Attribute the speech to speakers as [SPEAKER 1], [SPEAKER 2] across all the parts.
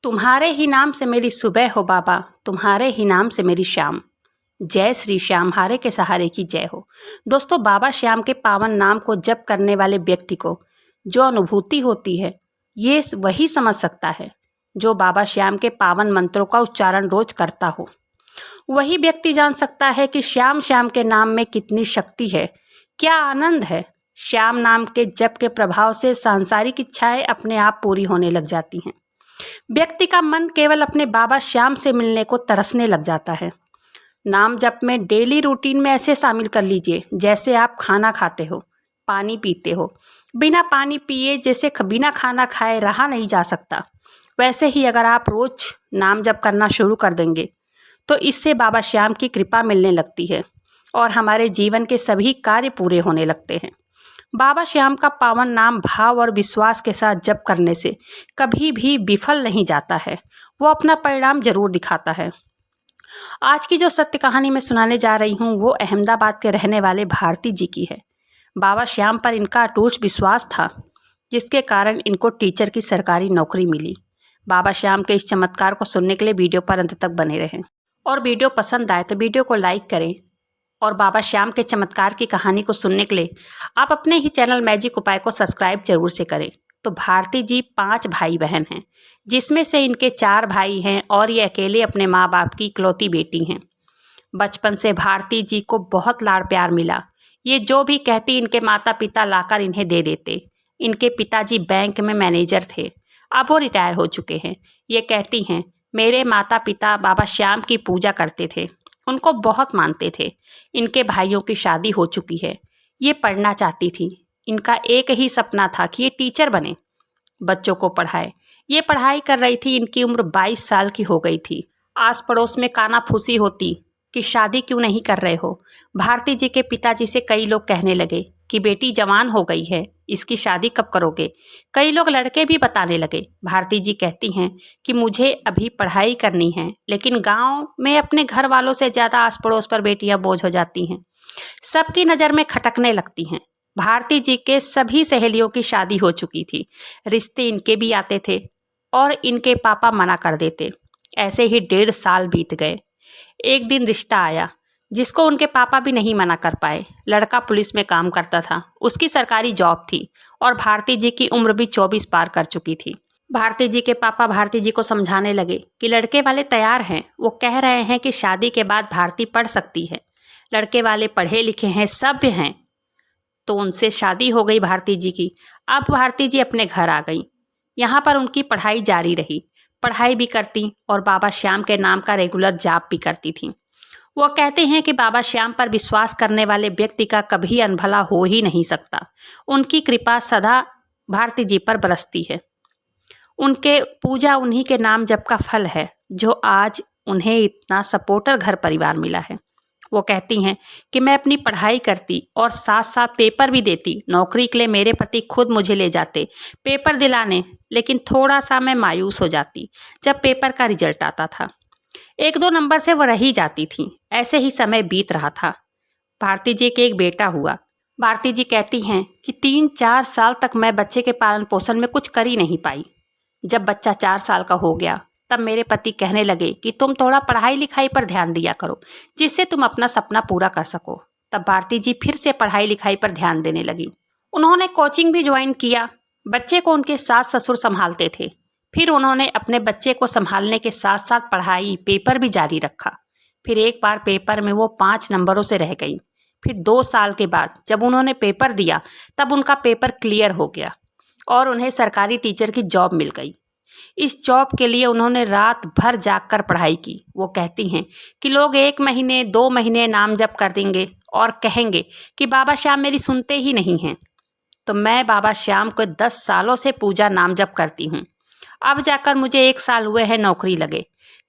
[SPEAKER 1] तुम्हारे ही नाम से मेरी सुबह हो बाबा, तुम्हारे ही नाम से मेरी शाम। जय श्री श्याम, हारे के सहारे की जय हो। दोस्तों, बाबा श्याम के पावन नाम को जप करने वाले व्यक्ति को जो अनुभूति होती है, ये वही समझ सकता है जो बाबा श्याम के पावन मंत्रों का उच्चारण रोज करता हो। वही व्यक्ति जान सकता है कि श्याम श्याम के नाम में कितनी शक्ति है, क्या आनंद है। श्याम नाम के जप के प्रभाव से सांसारिक इच्छाएं अपने आप पूरी होने लग जाती हैं। व्यक्ति का मन केवल अपने बाबा श्याम से मिलने को तरसने लग जाता है। नाम जप में डेली रूटीन में ऐसे शामिल कर लीजिए जैसे आप खाना खाते हो, पानी पीते हो। बिना पानी पिए जैसे बिना खाना खाए रहा नहीं जा सकता, वैसे ही अगर आप रोज नाम जप करना शुरू कर देंगे तो इससे बाबा श्याम की कृपा मिलने लगती है और हमारे जीवन के सभी कार्य पूरे होने लगते हैं। बाबा श्याम का पावन नाम भाव और विश्वास के साथ जप करने से कभी भी विफल नहीं जाता है, वो अपना परिणाम जरूर दिखाता है। आज की जो सत्य कहानी मैं सुनाने जा रही हूँ वो अहमदाबाद के रहने वाले भारती जी की है। बाबा श्याम पर इनका अटूट विश्वास था, जिसके कारण इनको टीचर की सरकारी नौकरी मिली। बाबा श्याम के इस चमत्कार को सुनने के लिए वीडियो पर अंत तक बने रहें और वीडियो पसंद आए तो वीडियो को लाइक करें। और बाबा श्याम के चमत्कार की कहानी को सुनने के लिए आप अपने ही चैनल मैजिक उपाय को सब्सक्राइब जरूर से करें। तो भारती जी 5 भाई बहन हैं, जिसमें से इनके 4 भाई हैं और ये अकेले अपने माँ बाप की इकलौती बेटी हैं। बचपन से भारती जी को बहुत लाड प्यार मिला। ये जो भी कहती इनके माता पिता लाकर इन्हें दे देते। इनके पिताजी बैंक में मैनेजर थे, अब वो रिटायर हो चुके हैं। ये कहती हैं, मेरे माता पिता बाबा श्याम की पूजा करते थे, उनको बहुत मानते थे। इनके भाइयों की शादी हो चुकी है, ये पढ़ना चाहती थी। इनका एक ही सपना था कि ये टीचर बने, बच्चों को पढ़ाए। ये पढ़ाई कर रही थी, इनकी उम्र 22 साल की हो गई थी। आस पड़ोस में कानाफूसी होती कि शादी क्यों नहीं कर रहे हो। भारती जी के पिताजी से कई लोग कहने लगे कि बेटी जवान हो गई है, इसकी शादी कब करोगे। कई लोग लड़के भी बताने लगे। भारती जी कहती हैं कि मुझे अभी पढ़ाई करनी है, लेकिन गांव में अपने घर वालों से ज़्यादा आस पड़ोस पर बेटियां बोझ हो जाती हैं, सबकी नज़र में खटकने लगती हैं। भारती जी के सभी सहेलियों की शादी हो चुकी थी, रिश्ते इनके भी आते थे और इनके पापा मना कर देते। ऐसे ही 1.5 साल बीत गए। एक दिन रिश्ता आया जिसको उनके पापा भी नहीं मना कर पाए। लड़का पुलिस में काम करता था, उसकी सरकारी जॉब थी और भारती जी की उम्र भी 24 पार कर चुकी थी। भारती जी के पापा भारती जी को समझाने लगे कि लड़के वाले तैयार हैं, वो कह रहे हैं कि शादी के बाद भारती पढ़ सकती है, लड़के वाले पढ़े लिखे हैं, सभ्य हैं। तो उनसे शादी हो गई भारती जी की। अब भारती जी अपने घर आ गई। यहाँ पर उनकी पढ़ाई जारी रही, पढ़ाई भी करती और बाबा श्याम के नाम का रेगुलर जाप भी करती थी। वो कहते हैं कि बाबा श्याम पर विश्वास करने वाले व्यक्ति का कभी अनभला हो ही नहीं सकता। उनकी कृपा सदा भारती जी पर बरसती है। उनके पूजा उन्हीं के नाम जप का फल है जो आज उन्हें इतना सपोर्टर घर परिवार मिला है। वो कहती हैं कि मैं अपनी पढ़ाई करती और साथ साथ पेपर भी देती। नौकरी के लिए मेरे पति खुद मुझे ले जाते पेपर दिलाने, लेकिन थोड़ा सा मैं मायूस हो जाती जब पेपर का रिजल्ट आता था। 1-2 नंबर से वह रही जाती थी। ऐसे ही समय बीत रहा था। भारती जी के एक बेटा हुआ। भारती जी कहती हैं कि 3-4 साल तक मैं बच्चे के पालन पोषण में कुछ कर ही नहीं पाई। जब बच्चा 4 साल का हो गया तब मेरे पति कहने लगे कि तुम थोड़ा पढ़ाई लिखाई पर ध्यान दिया करो, जिससे तुम अपना सपना पूरा कर सको। तब भारती जी फिर से पढ़ाई लिखाई पर ध्यान देने लगी। उन्होंने कोचिंग भी ज्वाइन किया। बच्चे को उनके सास ससुर संभालते थे। फिर उन्होंने अपने बच्चे को संभालने के साथ साथ पढ़ाई पेपर भी जारी रखा। फिर एक बार पेपर में वो 5 नंबरों से रह गई। फिर 2 साल के बाद जब उन्होंने पेपर दिया तब उनका पेपर क्लियर हो गया और उन्हें सरकारी टीचर की जॉब मिल गई। इस जॉब के लिए उन्होंने रात भर जागकर पढ़ाई की। वो कहती हैं कि लोग 1 महीने 2 महीने नाम जप कर देंगे और कहेंगे कि बाबा श्याम मेरी सुनते ही नहीं हैं। तो मैं बाबा श्याम को 10 सालों से पूजा नाम जप करती हूँ। अब जाकर मुझे 1 साल हुए हैं नौकरी लगे।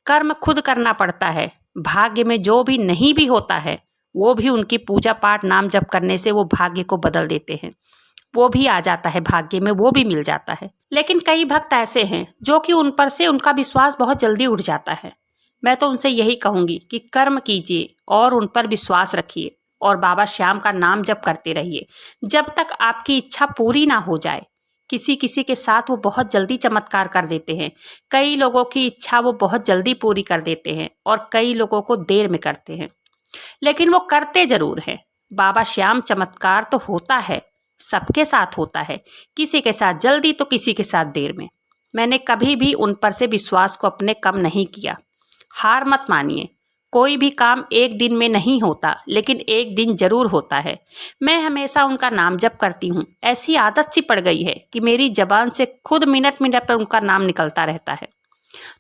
[SPEAKER 1] कर्म खुद करना पड़ता है। भाग्य में जो भी नहीं भी होता है वो भी उनकी पूजा पाठ नाम जप करने से वो भाग्य को बदल देते हैं। वो भी आ जाता है भाग्य में, वो भी मिल जाता है। लेकिन कई भक्त ऐसे हैं जो कि उन पर से उनका विश्वास बहुत जल्दी उठ जाता है। मैं तो उनसे यही कहूँगी कि कर्म कीजिए और उन पर विश्वास रखिए और बाबा श्याम का नाम जप करते रहिए जब तक आपकी इच्छा पूरी ना हो जाए। किसी किसी के साथ वो बहुत जल्दी चमत्कार कर देते हैं। कई लोगों की इच्छा वो बहुत जल्दी पूरी कर देते हैं और कई लोगों को देर में करते हैं, लेकिन वो करते जरूर हैं। बाबा श्याम चमत्कार तो होता है, सबके साथ होता है, किसी के साथ जल्दी तो किसी के साथ देर में। मैंने कभी भी उन पर से विश्वास को अपने कम नहीं किया। हार मत मानिए, कोई भी काम एक दिन में नहीं होता, लेकिन एक दिन जरूर होता है। मैं हमेशा उनका नाम जप करती हूँ। ऐसी आदत सी पड़ गई है कि मेरी जबान से खुद मिनट मिनट पर उनका नाम निकलता रहता है।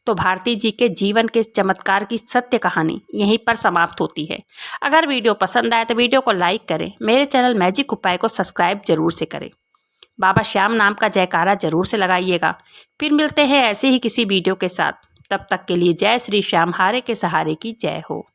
[SPEAKER 1] तो भारती जी के जीवन के चमत्कार की सत्य कहानी यहीं पर समाप्त होती है। अगर वीडियो पसंद आए तो वीडियो को लाइक करें, मेरे चैनल मैजिक उपाय को सब्सक्राइब जरूर से करें। बाबा श्याम नाम का जयकारा जरूर से लगाइएगा। फिर मिलते हैं ऐसे ही किसी वीडियो के साथ। तब तक के लिए जय श्री श्याम, हारे के सहारे की जय हो।